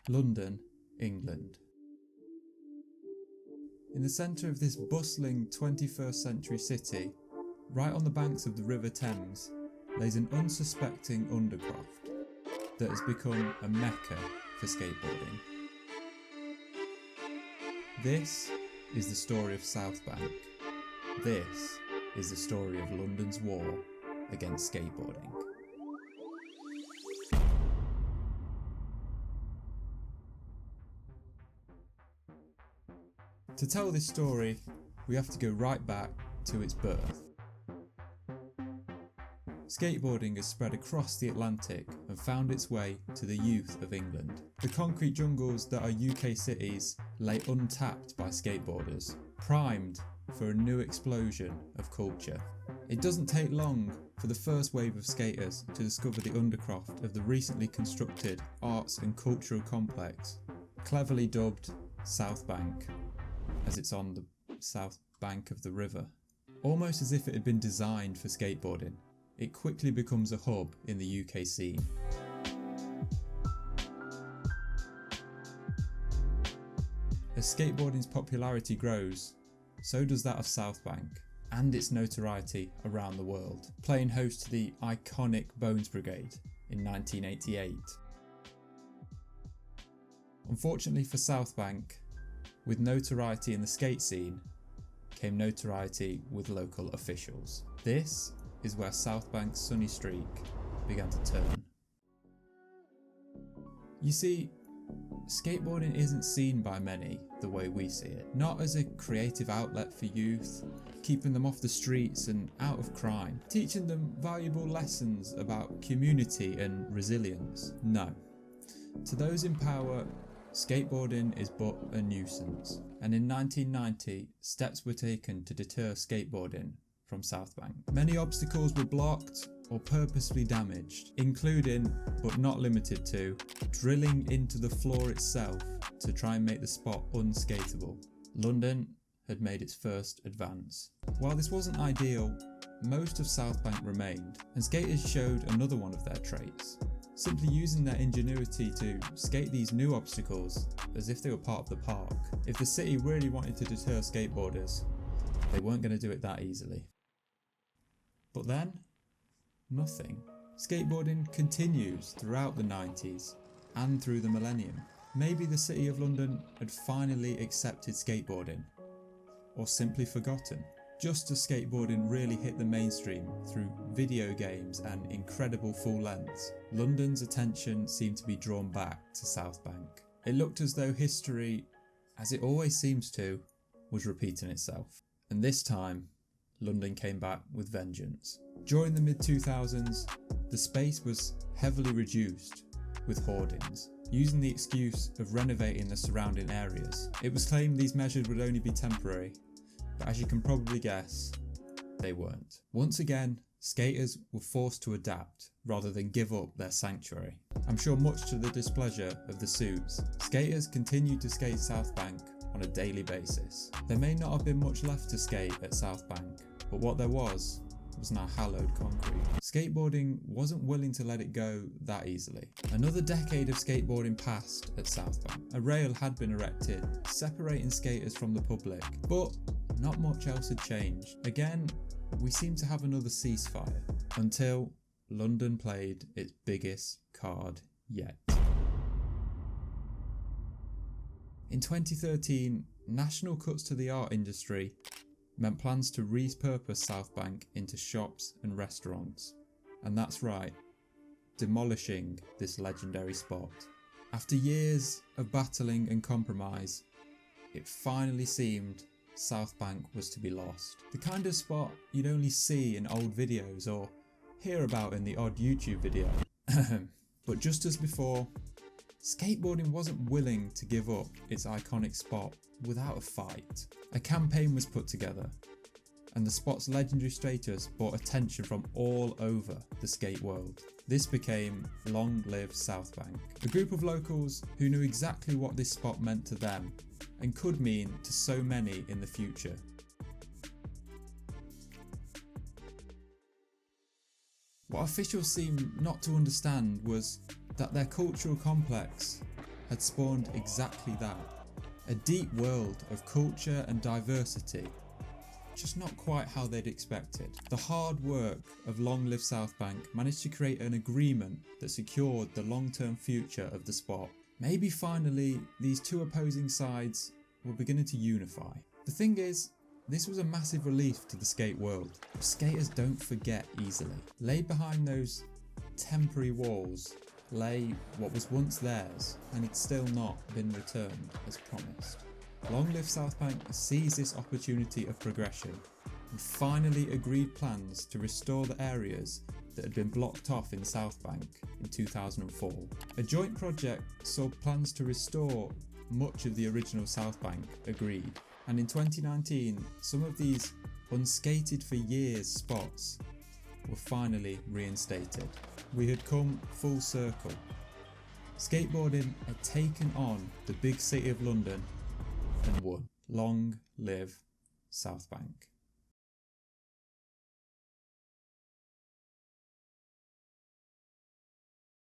London, England. In the centre of this bustling 21st century city, right on the banks of the River Thames, lays an unsuspecting undercroft that has become a mecca for skateboarding. This is the story of Southbank. This is the story of London's war against skateboarding. To tell this story, we have to go right back to its birth. Skateboarding has spread across the Atlantic and found its way to the youth of England. The concrete jungles that are UK cities lay untapped by skateboarders, primed for a new explosion of culture. It doesn't take long for the first wave of skaters to discover the undercroft of the recently constructed arts and cultural complex, cleverly dubbed Southbank, as it's on the south bank of the river. Almost as if it had been designed for skateboarding, it quickly becomes a hub in the UK scene. As skateboarding's popularity grows, so does that of Southbank and its notoriety around the world, playing host to the iconic Bones Brigade in 1988. Unfortunately for Southbank, with notoriety in the skate scene came notoriety with local officials. This is where Southbank's sunny streak began to turn. You see, skateboarding isn't seen by many the way we see it. Not as a creative outlet for youth, keeping them off the streets and out of crime, teaching them valuable lessons about community and resilience. No. To those in power, skateboarding is but a nuisance, and in 1990 steps were taken to deter skateboarding from Southbank. Many obstacles were blocked or purposely damaged, including, but not limited to, drilling into the floor itself to try and make the spot unskateable. London had made its first advance. While this wasn't ideal, most of Southbank remained, and skaters showed another one of their traits, simply using their ingenuity to skate these new obstacles as if they were part of the park. If the city really wanted to deter skateboarders, they weren't going to do it that easily. But then, nothing. Skateboarding continues throughout the 90s and through the millennium. Maybe the City of London had finally accepted skateboarding, or simply forgotten. Just as skateboarding really hit the mainstream through video games and incredible full lengths, London's attention seemed to be drawn back to Southbank. It looked as though history, as it always seems to, was repeating itself. And this time, London came back with vengeance. During the mid-2000s, the space was heavily reduced with hoardings, using the excuse of renovating the surrounding areas. It was claimed these measures would only be temporary, but as you can probably guess, they weren't. Once again, skaters were forced to adapt rather than give up their sanctuary. I'm sure much to the displeasure of the suits, skaters continued to skate Southbank on a daily basis. There may not have been much left to skate at Southbank, but what there was now hallowed concrete. Skateboarding wasn't willing to let it go that easily. Another decade of skateboarding passed at Southbank. A rail had been erected, separating skaters from the public, but not much else had changed. Again, we seemed to have another ceasefire, until London played its biggest card yet. In 2013, national cuts to the art industry meant plans to repurpose Southbank into shops and restaurants. And that's right, demolishing this legendary spot. After years of battling and compromise, it finally seemed Southbank was to be lost. The kind of spot you'd only see in old videos or hear about in the odd YouTube video. But just as before, skateboarding wasn't willing to give up its iconic spot without a fight. A campaign was put together, and the spot's legendary status brought attention from all over the skate world. This became Long Live Southbank, a group of locals who knew exactly what this spot meant to them and could mean to so many in the future. What officials seemed not to understand was that their cultural complex had spawned exactly that. A deep world of culture and diversity, just not quite how they'd expected. The hard work of Long Live Southbank managed to create an agreement that secured the long-term future of the sport. Maybe finally these two opposing sides were beginning to unify. The thing is, this was a massive relief to the skate world. Skaters don't forget easily. Laid behind those temporary walls lay what was once theirs, and it's still not been returned as promised. Long Live Southbank seized this opportunity of progression and finally agreed plans to restore the areas that had been blocked off in Southbank in 2004. A joint project saw plans to restore much of the original Southbank agreed, and in 2019 some of these unskated for years spots were finally reinstated. We had come full circle. Skateboarding had taken on the big city of London and won. Long live Southbank.